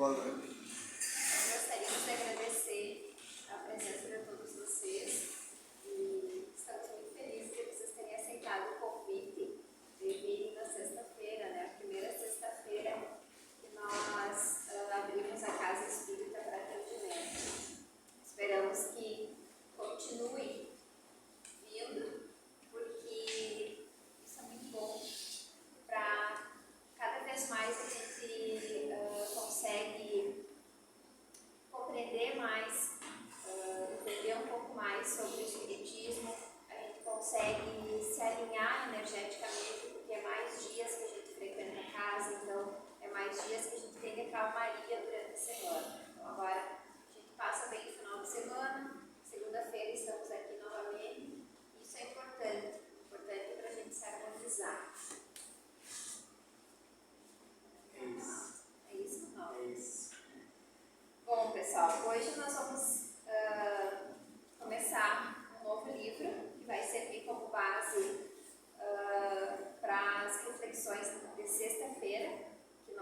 Boa noite. Gostaríamos de agradecer a presença de todos vocês e estamos muito felizes de vocês terem aceitado o convite de vir na sexta-feira, né? A primeira sexta-feira que nós abrimos a Casa Espírita para atendimento. Esperamos que continue vindo, porque isso é muito bom para cada vez mais a gente consegue compreender mais, entender um pouco mais sobre o Espiritismo, a gente consegue se alinhar energeticamente, porque é mais dias que a gente frequenta a casa, então é mais dias que a gente tem de calmaria durante a semana. Então agora a gente passa bem o final de semana, segunda-feira estamos aqui novamente, isso é importante para a gente se harmonizar. É isso, não? É isso. Bom, pessoal, hoje nós vamos começar um novo livro que vai servir como base para as reflexões de sexta-feira, que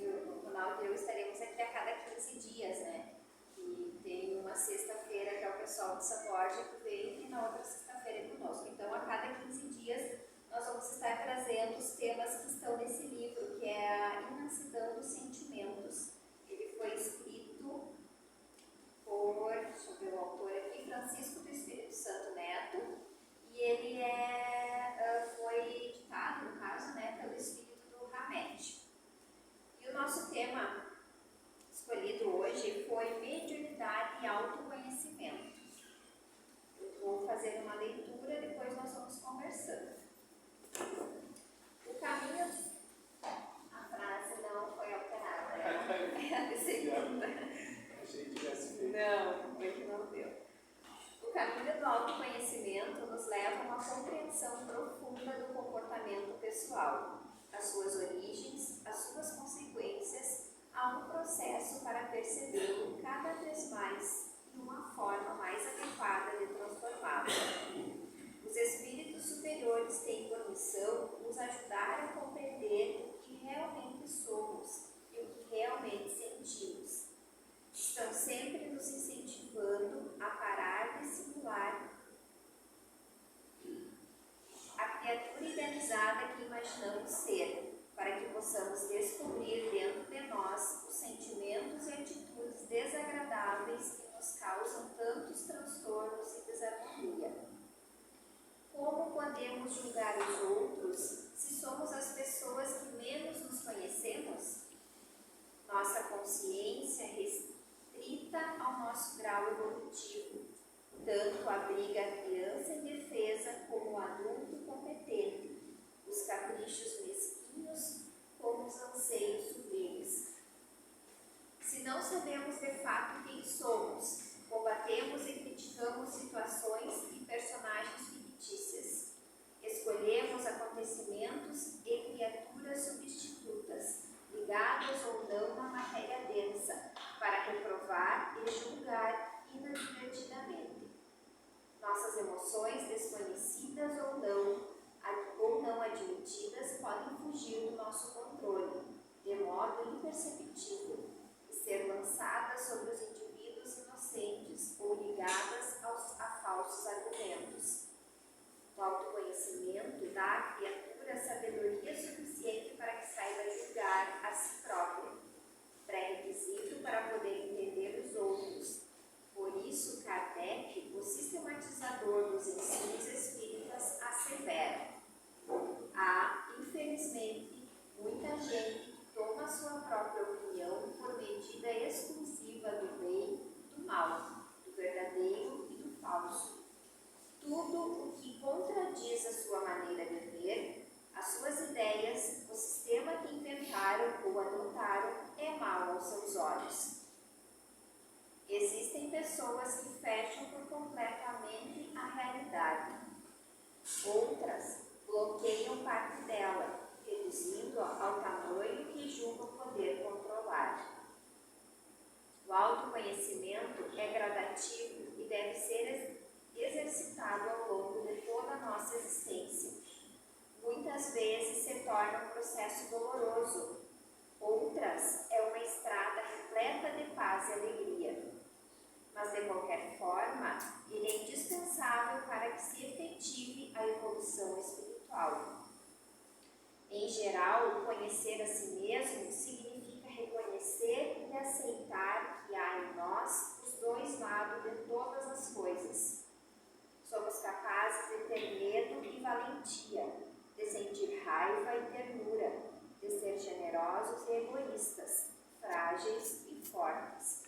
o Ronaldo e eu estaremos aqui a cada 15 dias, né? E tem uma sexta-feira que é o pessoal de São Borja que vem e na outra sexta-feira é conosco. Então, a cada 15 dias nós vamos estar trazendo os temas que estão nesse livro, que é a Imensidão dos Sentimentos. Ele foi escrito por, deixa eu ver o autor aqui, Francisco do Espírito Santo Neto, e ele foi editado, no caso, né, pelo Espírito do Hamed. E o nosso tema escolhido hoje foi mediunidade e autoconhecimento. Eu vou fazer uma leitura, depois nós vamos conversando. O caminho, a frase não foi alterada, é a segunda. Achei que tivesse feito. Não, foi que não deu. O caminho do autoconhecimento nos leva a uma compreensão profunda do comportamento pessoal, as suas origens, as suas consequências, a um processo para percebê-lo cada vez mais e uma forma mais adequada de transformá-lo. Os espíritos superiores têm por missão nos ajudar a compreender o que realmente somos e o que realmente sentimos. Estão sempre nos incentivando a parar de simular a criatura idealizada que imaginamos ser, para que possamos descobrir dentro de nós os sentimentos e atitudes desagradáveis que nos causam tantos transtornos e desarmonia. Como podemos julgar os outros se somos as pessoas que menos nos conhecemos? Nossa consciência restrita ao nosso grau evolutivo, tanto abriga a criança indefesa como o adulto competente, os caprichos mesquinhos como os anseios sublimes. Se não sabemos de fato quem somos, combatemos e criticamos situações e personagens fictícias. Escolhemos acontecimentos e criaturas substitutas, ligadas ou não na matéria densa, para reprovar e julgar inadvertidamente. Nossas emoções, desconhecidas ou não admitidas, podem fugir do nosso controle, de modo imperceptível, e ser lançadas sobre os indivíduos inocentes ou ligadas a falsos argumentos. O autoconhecimento dá à criatura sabedoria suficiente para que saiba julgar a si própria, pré-requisito para poder entender os outros. Por isso, Kardec, o sistematizador dos ensinos espíritas, assevera: há, infelizmente, muita gente que toma sua própria opinião por medida exclusiva do bem e do mal, do verdadeiro e do falso. Tudo o que contradiz a sua maneira de ver, as suas ideias, o sistema que inventaram ou adotaram, é mau aos seus olhos. Existem pessoas que fecham por completamente a realidade. Outras bloqueiam parte dela, reduzindo-a ao tamanho que julgam poder controlar. O autoconhecimento é gradativo e deve ser exercitado ao longo de toda a nossa existência. Muitas vezes se torna um processo doloroso, outras é uma estrada de qualquer forma, ele é indispensável para que se efetive a evolução espiritual. Em geral, conhecer a si mesmo significa reconhecer e aceitar que há em nós os dois lados de todas as coisas. Somos capazes de ter medo e valentia, de sentir raiva e ternura, de ser generosos e egoístas, frágeis e fortes.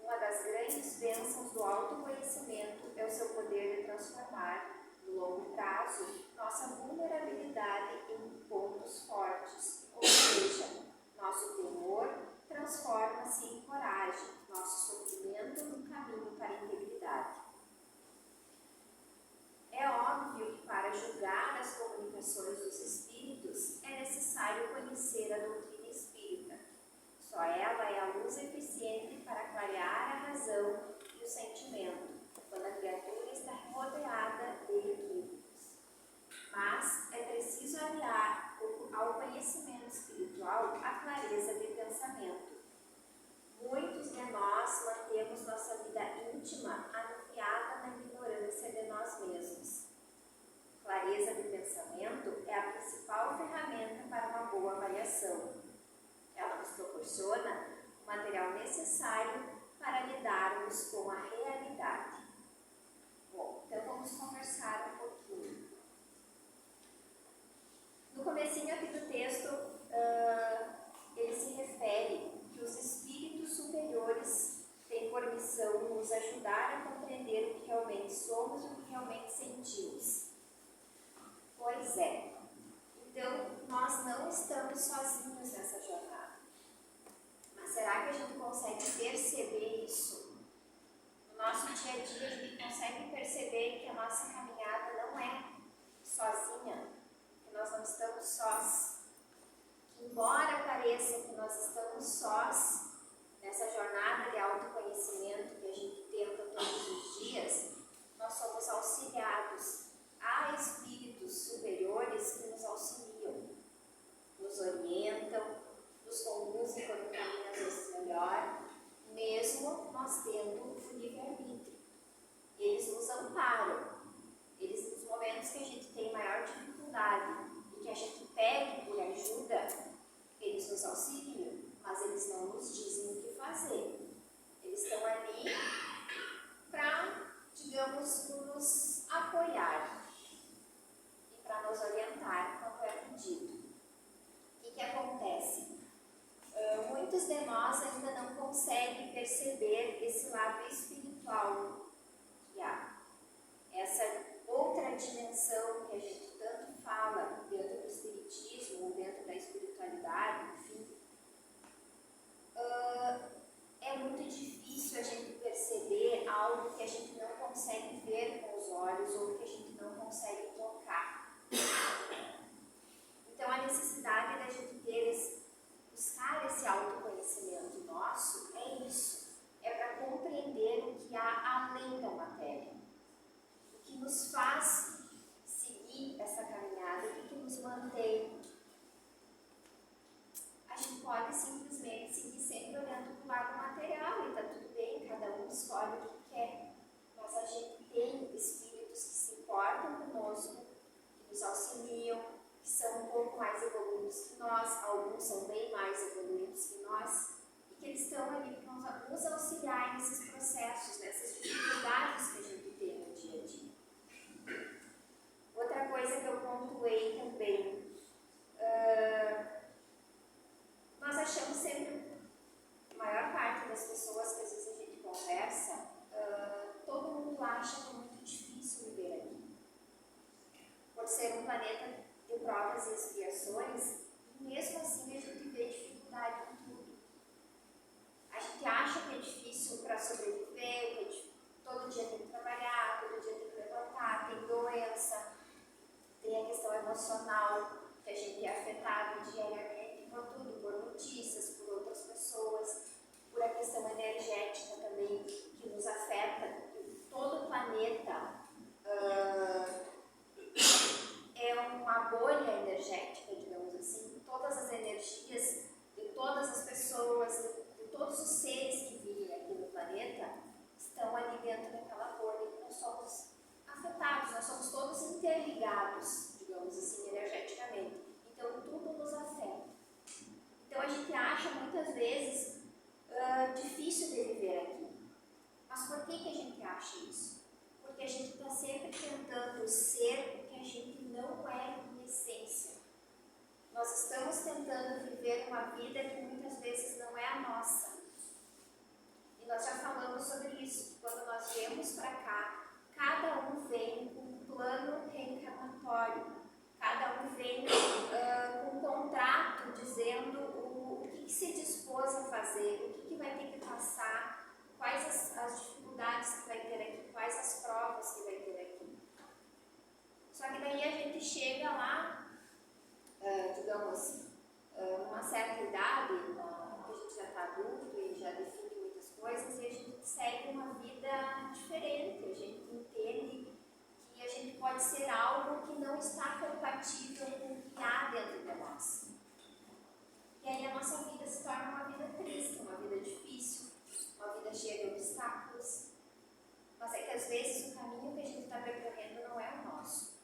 Uma das grandes bênçãos do autoconhecimento é o seu poder de transformar, no longo prazo, nossa vulnerabilidade em pontos fortes, ou seja, nosso temor transforma-se em coragem, nosso sofrimento num caminho para a integridade. É óbvio que para julgar as comunicações dos espíritos é necessário conhecer a doutrina espírita. Só ela é a luz eficiente para clarear a razão e o sentimento, quando a criatura está rodeada de equívocos. Mas é preciso aliar ao conhecimento espiritual a clareza de pensamento. Muitos de nós mantemos nossa vida íntima anuviada na ignorância de nós mesmos. Clareza de pensamento é a principal ferramenta para uma boa avaliação. Ela nos proporciona o material necessário para lidarmos com a realidade. Bom, então vamos conversar um pouquinho. No comecinho aqui do texto, ele se refere que os espíritos superiores têm por missão nos ajudar a compreender o que realmente somos e o que realmente sentimos. Pois é. Então, nós não estamos sozinhos nessa jornada. Mas será que a gente consegue perceber isso? No nosso dia a dia, a gente consegue perceber que a nossa caminhada não é sozinha, que nós não estamos sós. Que embora pareça que nós estamos sós nessa jornada de autoconhecimento que a gente tenta todos os dias, nós somos auxiliados. Há espíritos superiores que nos auxiliam, nos orientam, nos conduzem quando o caminho às vezes melhor, mesmo nós tendo o livre-arbítrio. Eles nos amparam. Eles, nos momentos que a gente tem maior dificuldade e que a gente pede por ajuda, eles nos auxiliam, mas eles não nos dizem o que fazer. Eles estão ali para, digamos, nos apoiar e para nos orientar quando é pedido. O que acontece? Muitos de nós ainda não conseguem perceber esse lado espiritual que há. Essa outra dimensão que a gente tanto fala dentro do espiritismo ou dentro da espiritualidade, enfim. É muito difícil a gente perceber algo que a gente não consegue ver com os olhos ou que a gente não consegue tocar. Então, a necessidade da gente buscar esse autoconhecimento nosso é isso. É para compreender o que há além da matéria. O que nos faz seguir essa caminhada, o que nos mantém. A gente pode simplesmente seguir sempre olhando para o lado material e está tudo bem, cada um escolhe o que quer. Mas a gente tem espíritos que se importam conosco, que nos auxiliam, que são um pouco mais evoluídos que nós, alguns são bem mais evoluídos que nós, e que eles estão ali para nos auxiliar nesses processos, nessas dificuldades que a gente tem no dia a dia. Outra coisa que eu pontuei também, nós achamos sempre, a maior parte das pessoas que às vezes a gente conversa, todo mundo acha que é muito difícil viver aqui. Por ser um planeta de provas e expiações, e mesmo assim a gente vê dificuldade em tudo. A gente acha que é difícil para sobreviver, que todo dia tem muitas vezes difícil de viver aqui. Mas por que a gente acha isso? Porque a gente está sempre tentando ser o que a gente não é em essência. Nós estamos tentando viver uma vida que muitas vezes não é a nossa. E nós já falamos sobre isso. Quando nós viemos para cá, cada um vem com um plano reencarnatório. Cada um vem com um contrato dizendo o que se dispôs a fazer, o que vai ter que passar, quais as dificuldades que vai ter aqui, quais as provas que vai ter aqui. Só que daí a gente chega lá, digamos, uma certa idade, que a gente já está adulto e já define muitas coisas, e a gente segue uma vida diferente, a gente entende que a gente pode ser algo que não está compatível com o que há dentro de nós. E aí a nossa vida se torna uma vida triste, uma vida difícil, uma vida cheia de obstáculos. Mas é que às vezes o caminho que a gente está percorrendo não é o nosso.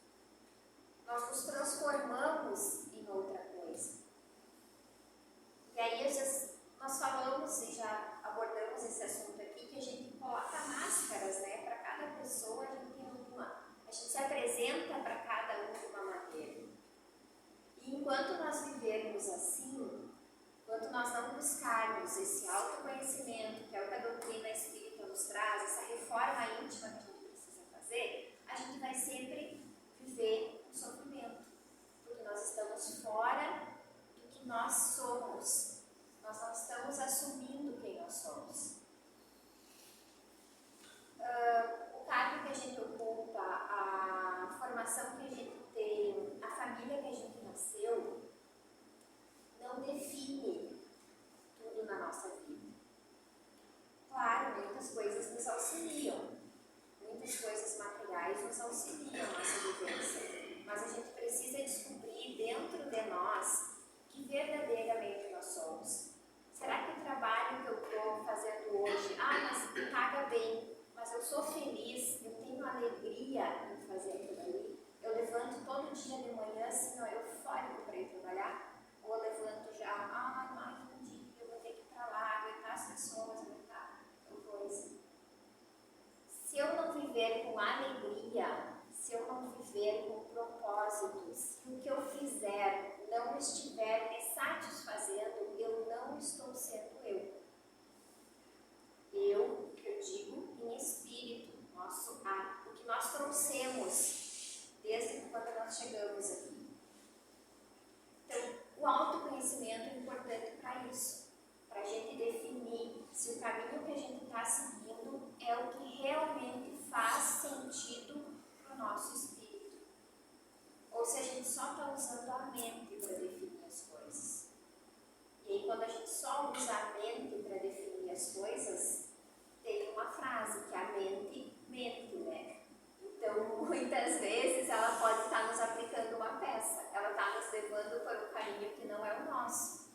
Nós nos transformamos em outra coisa. E aí às vezes nós falamos e já abordamos esse assunto aqui, que a gente coloca máscaras, né? Para cada pessoa a gente tem uma. A gente se apresenta para cada um de uma maneira. E enquanto nós vivermos assim, enquanto nós não buscarmos esse autoconhecimento, que é o que a doutrina espírita nos traz, essa reforma íntima que a gente precisa fazer, a gente vai sempre viver um sofrimento. Porque nós estamos fora do que nós somos. Nós não estamos assumindo quem nós somos. O cargo que a gente ocupa, a formação que a gente tem, a família que a gente nasceu, não define tudo na nossa vida. Claro, muitas coisas nos auxiliam, muitas coisas materiais nos auxiliam a nossa vivência, mas a gente precisa descobrir dentro de nós que verdadeiramente nós somos. Será que o trabalho que eu estou fazendo hoje, mas me paga bem, mas eu sou feliz, eu tenho alegria em fazer aquilo ali? Eu levanto todo dia de manhã assim, eufórico para ir trabalhar? Ou eu levanto já, mais um dia, eu vou ter que ir para lá, aguentar as pessoas, aguentar coisa. Se eu não viver com alegria, se eu não viver com propósito, se o que eu fizer não estiver me satisfazendo, eu não estou sendo eu. Eu, que eu digo em espírito, o que nós trouxemos desde quando nós chegamos aqui. Então, o autoconhecimento é importante para isso, para a gente definir se o caminho que a gente está seguindo é o que realmente faz sentido para o nosso espírito. Ou se a gente só está usando a mente para definir as coisas. E aí, quando a gente só usa a mente para definir as coisas, tem uma frase que a mente mente, né? Então, muitas vezes, ela pode estar nos aplicando uma peça. Ela está nos levando para um caminho que não é o nosso.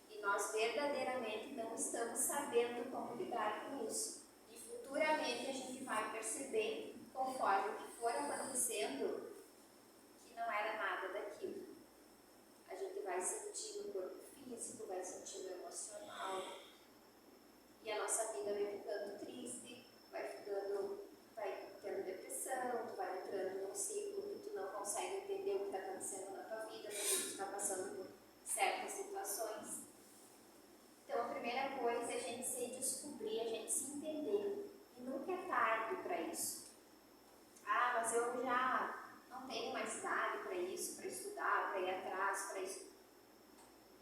E nós verdadeiramente não estamos sabendo como lidar com isso. E futuramente a gente vai perceber, conforme o que for acontecendo, que não era nada daquilo. A gente vai sentir no corpo físico, vai sentir no emocional. E a nossa vida vai ficando triste, vai tendo depressão, tu vai entrando num ciclo que tu não consegue entender o que está acontecendo na tua vida, porque tu está passando por certas situações. Então, a primeira coisa é a gente se descobrir, a gente se entender. E nunca é tarde para isso. Mas eu já não tenho mais idade para isso, para estudar, para ir atrás, para isso.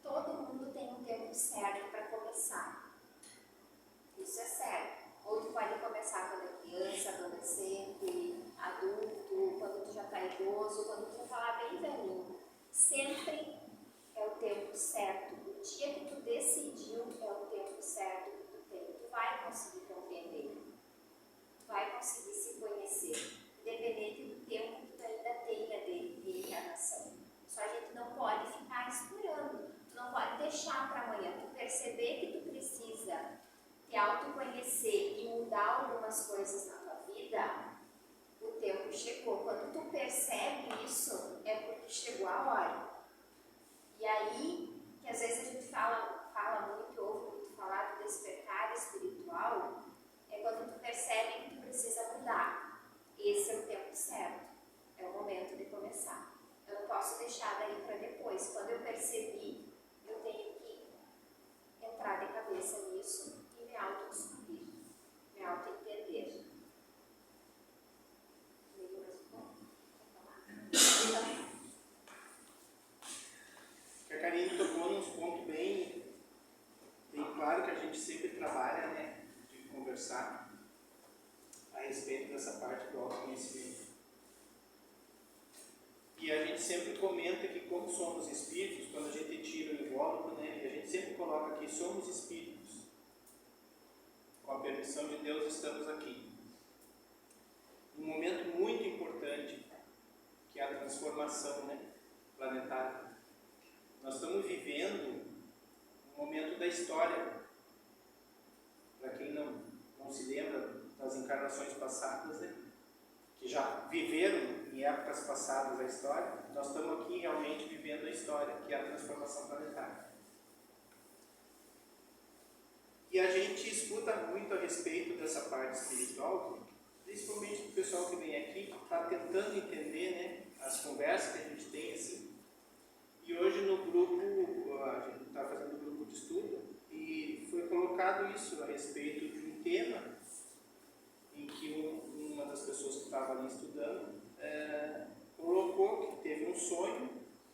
Todo mundo tem um tempo certo para começar. Isso é certo. Ou tu pode começar quando é criança, adolescente, adulto, quando tu já está idoso, quando tu já está lá bem velhinho. Sempre é o tempo certo. O dia que tu decidiu é o tempo certo que tu tem. Tu vai conseguir compreender. Tu vai conseguir se conhecer. Independente do tempo que tu ainda tenha de encarnação. Só a gente não pode ficar esperando. Tu não pode deixar para amanhã. Tu perceber que tu precisa te autoconhecer e mudar algumas coisas na tua vida, o tempo chegou. Quando tu percebe isso, é porque chegou a hora. E aí, que às vezes a gente fala muito, ouve gente sempre trabalha, né, de conversar a respeito dessa parte do autoconhecimento. E a gente sempre comenta que, como somos espíritos, quando a gente tira o invólucro, né, e a gente sempre coloca aqui, somos espíritos. Com a permissão de Deus, estamos aqui. Um momento muito importante, que é a transformação, né, planetária. Nós estamos vivendo um momento da história. Para quem não se lembra das encarnações passadas, né, que já viveram em épocas passadas da história, nós estamos aqui realmente vivendo a história, que é a transformação planetária. E a gente escuta muito a respeito dessa parte espiritual, principalmente do pessoal que vem aqui, que está tentando entender, né, as conversas que a gente tem assim. E hoje no grupo, a gente está fazendo um grupo de estudo, e foi colocado isso a respeito de um tema em que uma das pessoas que estava ali estudando colocou que teve um sonho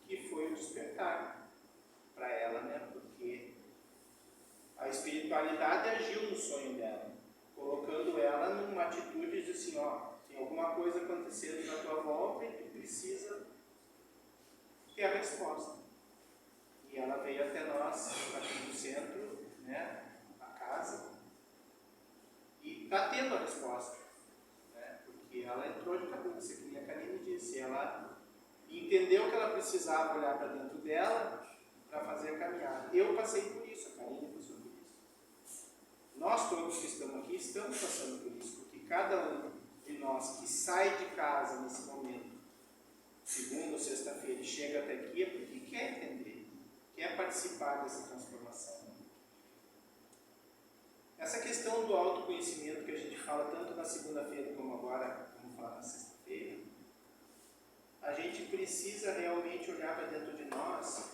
que foi o despertar para ela, né? Porque a espiritualidade agiu no sonho dela, colocando ela numa atitude de assim, ó, tem alguma coisa acontecendo na tua volta e tu precisa ter a resposta. E ela veio até nós, aqui no centro, né, a casa, e está tendo a resposta, né, porque ela entrou de cabeça, que a Karine disse, ela entendeu que ela precisava olhar para dentro dela para fazer a caminhada. Eu passei por isso, a Karine passou por isso. Nós todos que estamos aqui estamos passando por isso, porque cada um de nós que sai de casa nesse momento, segunda ou sexta-feira, e chega até aqui, é porque quer entender, quer participar dessa transformação. Essa questão do autoconhecimento que a gente fala tanto na segunda-feira como agora, vamos falar na sexta-feira, a gente precisa realmente olhar para dentro de nós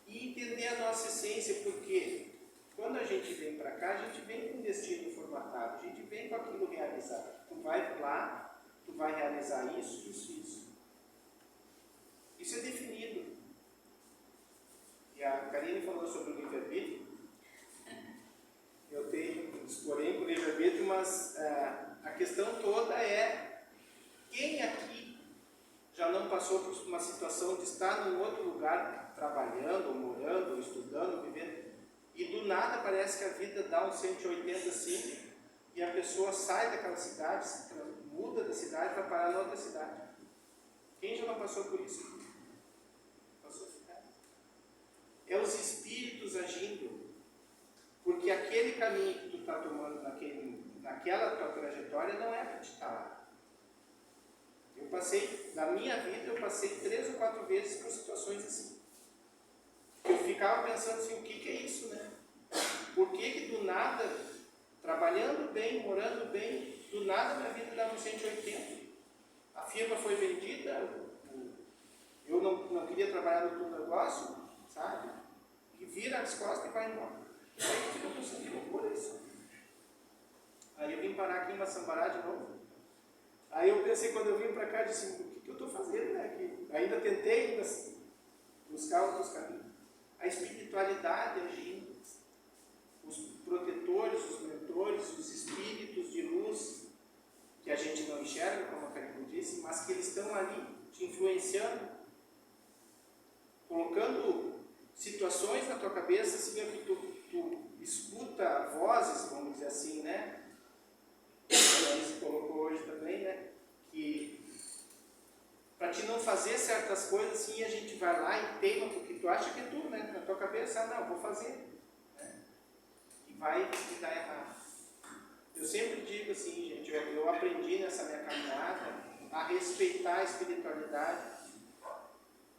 e entender a nossa essência, porque quando a gente vem para cá, a gente vem com o destino formatado, a gente vem com aquilo realizado. Tu vai lá, tu vai realizar isso, isso, isso. Isso é definido. E a Karine falou sobre o livre-arbítrio. Eu tenho, explorei com o livre-arbítrio, mas a questão toda é: quem aqui já não passou por uma situação de estar num outro lugar, trabalhando, ou morando, ou estudando, ou vivendo, e do nada parece que a vida dá um 180 assim, e a pessoa sai daquela cidade, muda da cidade para parar na outra cidade? Quem já não passou por isso? É os espíritos agindo, porque aquele caminho que tu está tomando naquela tua trajetória não é para te estar lá. Eu passei, na minha vida, eu passei 3 ou 4 vezes por situações assim. Eu ficava pensando assim, o que é isso, né? Por que do nada, trabalhando bem, morando bem, do nada minha vida dava um 180? A firma foi vendida, eu não queria trabalhar no teu negócio, sabe? E vira as costas e vai embora. Aí fica pensando, que loucura isso. Aí eu vim parar aqui em Massambará de novo. Aí eu pensei, quando eu vim para cá, eu disse, o que eu estou fazendo, né? Que ainda tentei buscar outros caminhos. A espiritualidade agindo, os protetores, os mentores, os espíritos de luz, que a gente não enxerga, como a Karine disse, mas que eles estão ali te influenciando, colocando situações na tua cabeça, assim, que tu escuta vozes, vamos dizer assim, né? A Alice colocou hoje também, né? Que para te não fazer certas coisas, assim, a gente vai lá e teima, porque tu acha que é tu, né? Na tua cabeça, não, vou fazer. Né? E vai te dar errado. Eu sempre digo assim, gente, eu aprendi nessa minha caminhada a respeitar a espiritualidade.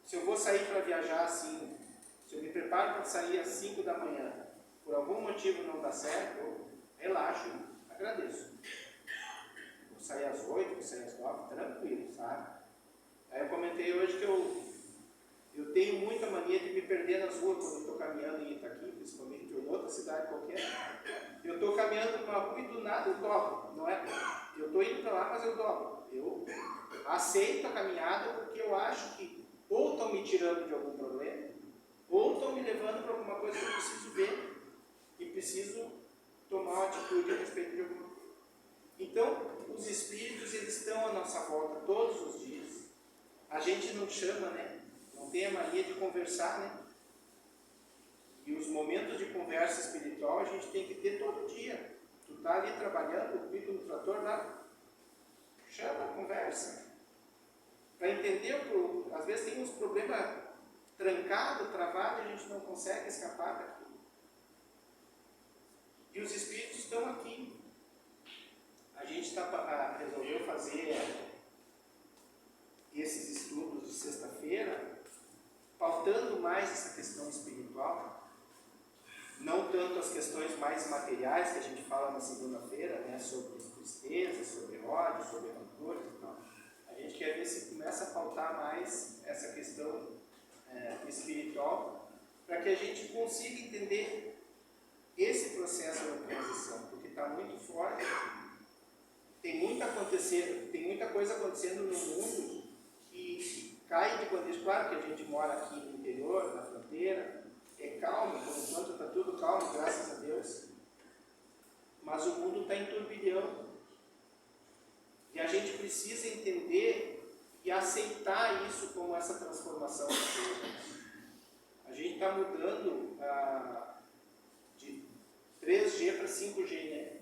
Se eu vou sair para viajar assim, se eu me preparo para sair às 5 da manhã, por algum motivo não dá certo, eu relaxo, agradeço. Vou sair às 8, vou sair às 9, tranquilo, sabe? Aí eu comentei hoje que eu tenho muita mania de me perder nas ruas quando eu estou caminhando em Itaqui, principalmente, ou em outra cidade qualquer. Eu estou caminhando numa rua e do nada eu dobro. Não é? Eu estou indo para lá, mas eu dobro. Eu aceito a caminhada porque eu acho que ou estão me tirando de algum problema, ou estão me levando para alguma coisa que eu preciso ver. E preciso tomar uma atitude a respeito de alguma coisa. Então, os espíritos, eles estão à nossa volta todos os dias. A gente não chama, né? Não tem a mania de conversar, né? E os momentos de conversa espiritual a gente tem que ter todo dia. Tu está ali trabalhando, fica no trator lá, chama, conversa. Para entender, às vezes tem uns problemas trancados, travados, e a gente não consegue escapar daquilo. E os espíritos estão aqui. A gente resolveu fazer esses estudos de sexta-feira, pautando mais essa questão espiritual, não tanto as questões mais materiais que a gente fala na segunda-feira, né, sobre tristeza, sobre ódio, sobre rancor e tal. A gente quer ver se começa a pautar mais essa questão espiritual, para que a gente consiga entender esse processo da transição, porque está muito forte. Tem muita coisa acontecendo no mundo que cai de quando. Claro que a gente mora aqui no interior, na fronteira, é calmo, por enquanto está tudo calmo, graças a Deus. Mas o mundo está em turbilhão. E a gente precisa entender e aceitar isso como essa transformação. A gente está mudando de 3G para 5G, né?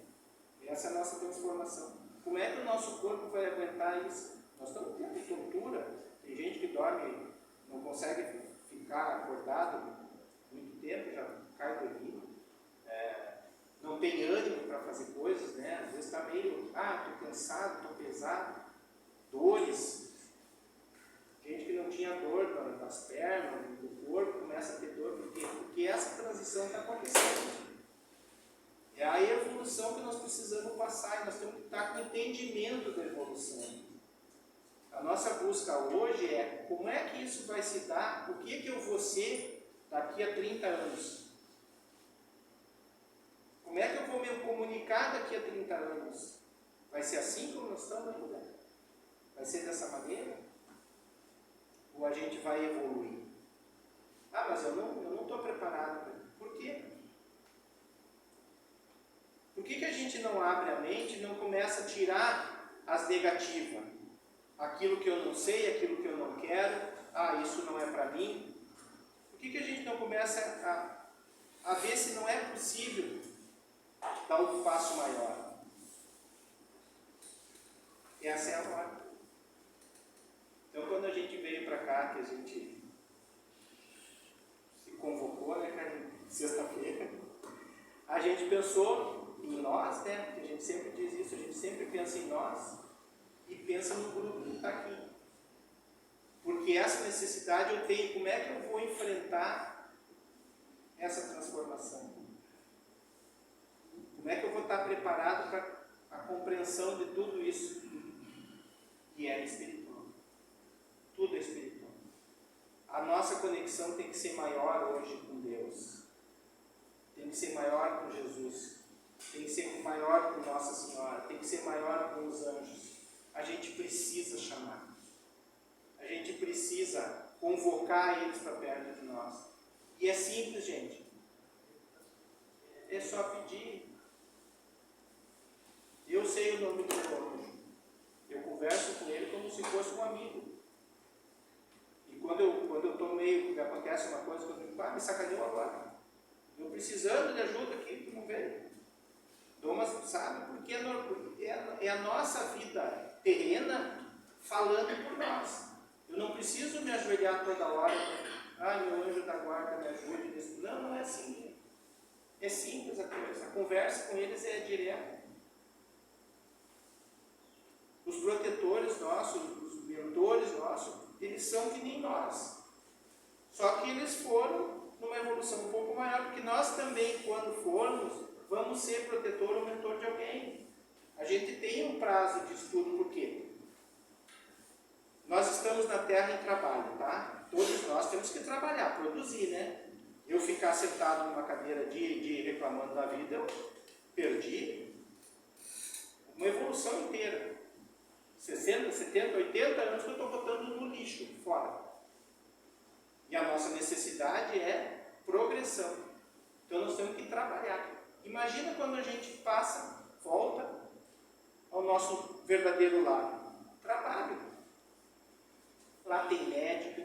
Essa é a nossa transformação. Como é que o nosso corpo vai aguentar isso? Nós estamos tendo tortura. Tem gente que dorme, não consegue ficar acordado muito tempo, já cai dormindo. Não tem ânimo para fazer coisas, né? Às vezes está meio, estou cansado, estou pesado. Dores. Gente que não tinha dor nas pernas, no corpo, começa a ter dor. Por quê? Porque essa transição está acontecendo. É a evolução que nós precisamos passar, e nós temos que estar com entendimento da evolução. A nossa busca hoje é como é que isso vai se dar, o que eu vou ser daqui a 30 anos. Como é que eu vou me comunicar daqui a 30 anos? Vai ser assim como nós estamos ainda? Vai ser dessa maneira? Ou a gente vai evoluir? Mas eu não estou preparado. Por quê? Por que a gente não abre a mente e não começa a tirar as negativas? Aquilo que eu não sei, aquilo que eu não quero, isso não é para mim. Por que a gente não começa a ver se não é possível dar um passo maior? Essa é a hora. Então, quando a gente veio para cá, que a gente se convocou, né, cara, sexta-feira, a gente pensou em nós, né? Porque a gente sempre diz isso, a gente sempre pensa em nós e pensa no grupo que está aqui. Porque essa necessidade eu tenho. Como é que eu vou enfrentar essa transformação? Como é que eu vou estar preparado para a compreensão de tudo isso que é espiritual? Tudo é espiritual. A nossa conexão tem que ser maior hoje com Deus. Tem que ser maior com Jesus. Tem que ser maior com Nossa Senhora. Tem que ser maior com os anjos. A gente precisa chamar. A gente precisa convocar eles para perto de nós. E é simples, gente. É só pedir. Eu sei o nome do meu anjo. Eu converso com ele como se fosse um amigo. E quando eu estou meio que acontece uma coisa, eu digo, me sacaneou agora. Eu precisando de ajuda aqui, tu não veio. Mas sabe, porque é a nossa vida terrena falando por nós. Eu não preciso me ajoelhar toda hora. Meu anjo da guarda me ajude nisso. Não é assim. É simples a coisa. A conversa com eles é direta. Os protetores nossos, os mentores nossos, eles são que nem nós. Só que eles foram numa evolução um pouco maior, porque nós também, quando formos, vamos ser protetor ou mentor de alguém. A gente tem um prazo de estudo, por quê? Nós estamos na Terra em trabalho, tá? Todos nós temos que trabalhar, produzir, né? Eu ficar sentado numa cadeira de reclamando da vida, eu perdi uma evolução inteira. 60, 70, 80 anos que eu estou botando no lixo, fora. E a nossa necessidade é progressão. Então nós temos que trabalhar. Imagina quando a gente volta ao nosso verdadeiro lar. Trabalho. Lá tem médico,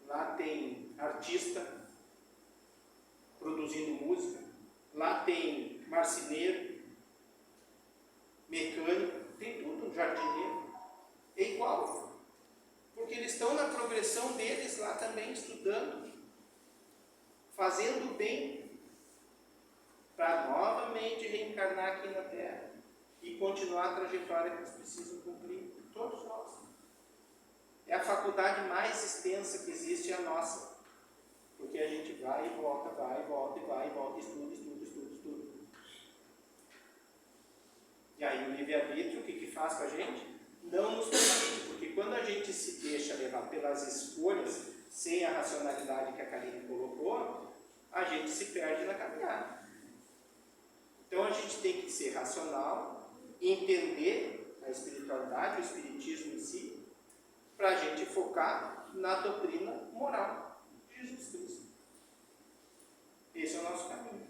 lá tem artista produzindo música, lá tem marceneiro, mecânico, tem tudo, jardineiro. É igual. Porque eles estão na progressão deles lá também, estudando, fazendo bem, para novamente reencarnar aqui na Terra e continuar a trajetória que eles precisam cumprir, todos nós. É a faculdade mais extensa que existe, é a nossa. Porque a gente vai e volta, vai e volta, e vai e volta, estuda. E aí o livre-arbítrio, o que faz com a gente? Não nos permite, porque quando a gente se deixa levar pelas escolhas, sem a racionalidade que a Karine colocou, a gente se perde na caminhada. Então a gente tem que ser racional, entender a espiritualidade, o espiritismo em si, para a gente focar na doutrina moral de Jesus Cristo. Esse é o nosso caminho.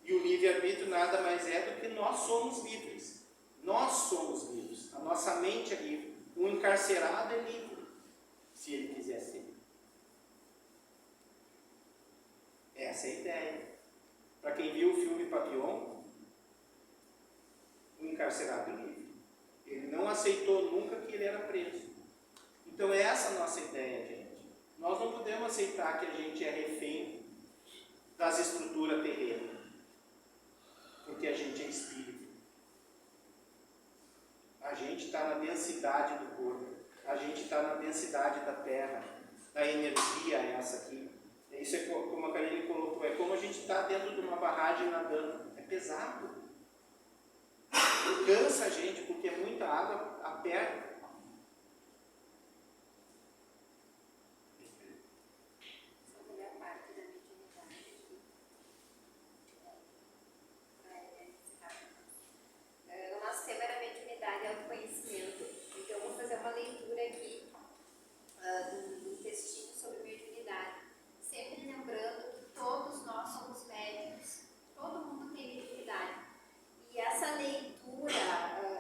E o livre-arbítrio nada mais é do que nós somos livres. Nós somos livres. A nossa mente é livre. O encarcerado é livre, se ele quiser ser. Essa é a ideia. Para quem viu o filme Papillon, o encarcerado é livre. Ele não aceitou nunca que ele era preso. Então é essa a nossa ideia, gente. Nós não podemos aceitar que a gente é refém das estruturas terrenas, porque a gente é espírito. A gente está na densidade do corpo, a gente está na densidade da terra, da energia essa aqui. Isso é como a Karine colocou, é como a gente está dentro de uma barragem nadando. É pesado. Cansa a gente, porque é muita água, aperta. Do textinho sobre mediunidade, sempre lembrando que todos nós somos médicos, todo mundo tem mediunidade. E essa leitura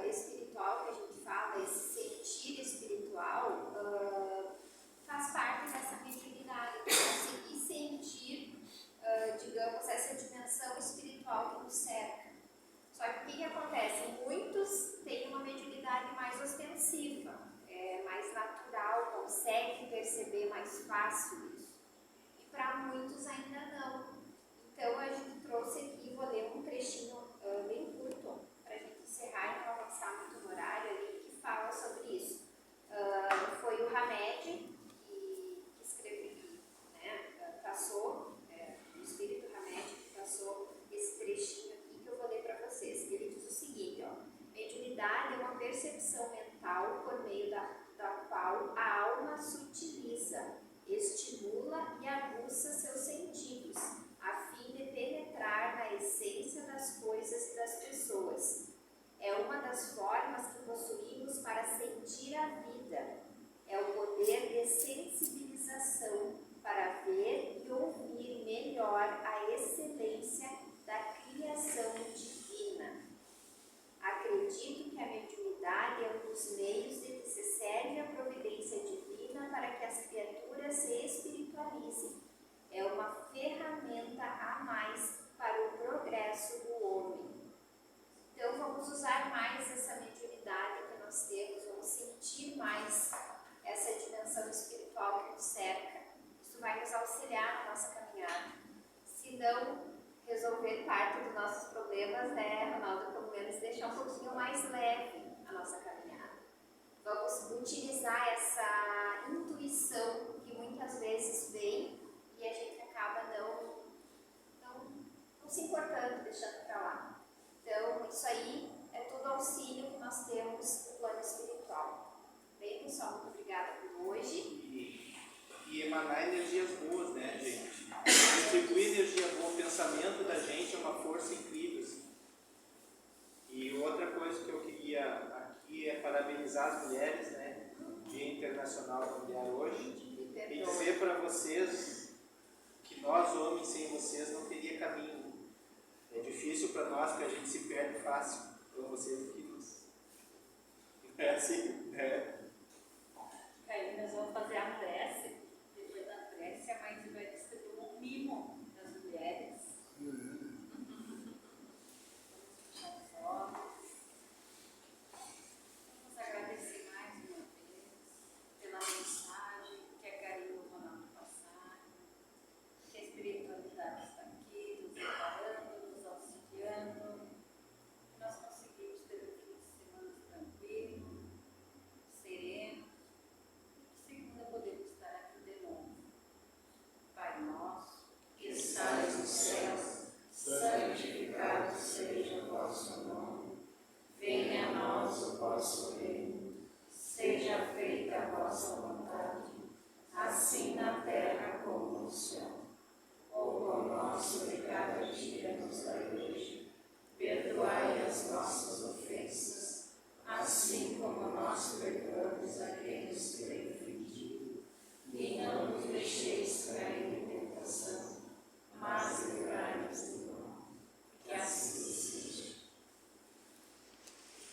espiritual que a gente fala, esse sentir espiritual, faz parte dessa mediunidade, conseguir sentir, digamos, essa dimensão espiritual que nos cerca. Só que o que acontece? Muitos têm uma mediunidade mais ostensiva, mais natural, conseguem perceber mais fácil isso. E para muitos ainda não. Então a gente trouxe aqui, vou ler um trechinho bem curto, para a gente encerrar e não avançar muito no horário ali, que fala sobre isso. Foi o Hamed que escreveu, né, traçou, o espírito Hamed que traçou esse trechinho aqui que eu vou ler para vocês. Ele diz o seguinte, ó: mediunidade é uma percepção mental por meio da qual a alma sutiliza, estimula e aguça seus sentidos, a fim de penetrar na essência das coisas e das pessoas. É uma das formas que possuímos para sentir a vida. É o poder de sensibilização para ver e ouvir melhor a excelência da criação divina. Acredito que a mediunidade é um dos meios de que se serve a providência divina para que as criaturas se espiritualizem. É uma ferramenta a mais para o progresso do homem. Então vamos usar mais essa mediunidade que nós temos, vamos sentir mais essa dimensão espiritual que nos cerca. Isso vai nos auxiliar na nossa caminhada. Se não resolver parte dos nossos problemas, né, Ronaldo, pelo menos deixar um pouquinho mais leve a nossa caminhada. Vamos utilizar essa intuição que muitas vezes vem e a gente acaba não se importando, deixando para lá. Então, isso aí é todo auxílio que nós temos no plano espiritual. Bem, pessoal, muito obrigada por hoje. E emanar energias boas, né, gente? Distribuir energia boa, o pensamento da gente é uma força incrível. Assim. E outra coisa que eu queria aqui é parabenizar as mulheres, né? Dia Internacional da Mulher hoje. E dizer para vocês que nós, homens, sem vocês não teria caminho. É difícil para nós, porque a gente se perde fácil. Então vocês que nos... É assim, é.